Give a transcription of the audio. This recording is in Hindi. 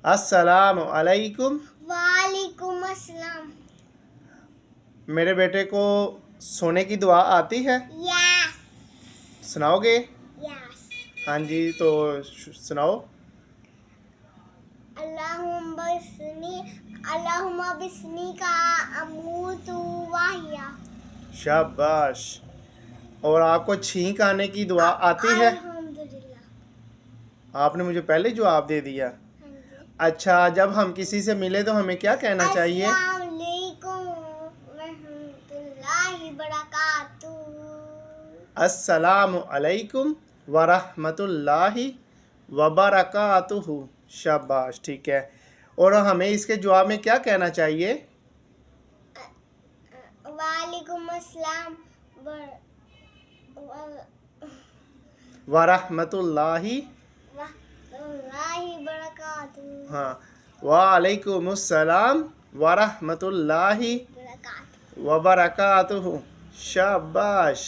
अस्सलाम अलैकुम। वालेकुम अस्सलाम। मेरे बेटे को सोने की दुआ आती है? यस सुनाओगे? यस। हाँ जी, तो सुनाओ। अल्लाहुम्मा बिस्मी का अमूतु वाहिया। शाबाश। और आपको छींक आने की दुआ आती है? अल्हम्दुलिल्लाह। आपने मुझे पहले जवाब दे दिया। हाँ जी। अच्छा, जब हम किसी से मिले तो हमें क्या कहना चाहिए? अस्सलाम वालेकुम रहमतुल्लाहि बरकातुहू। अस्सलामु अलैकुम वरहमतुल्लाहि वबरकातुहू। शाबाश, ठीक है। और हमें इसके जवाब में क्या कहना चाहिए? वालेकुम अस्सलाम वरहमतुल्लाहि। बरकातुहू। हाँ, वालेकुमुस्सलाम वरहमतुल्लाहि बरकातुहू। वबरकातुहू। शाबाश।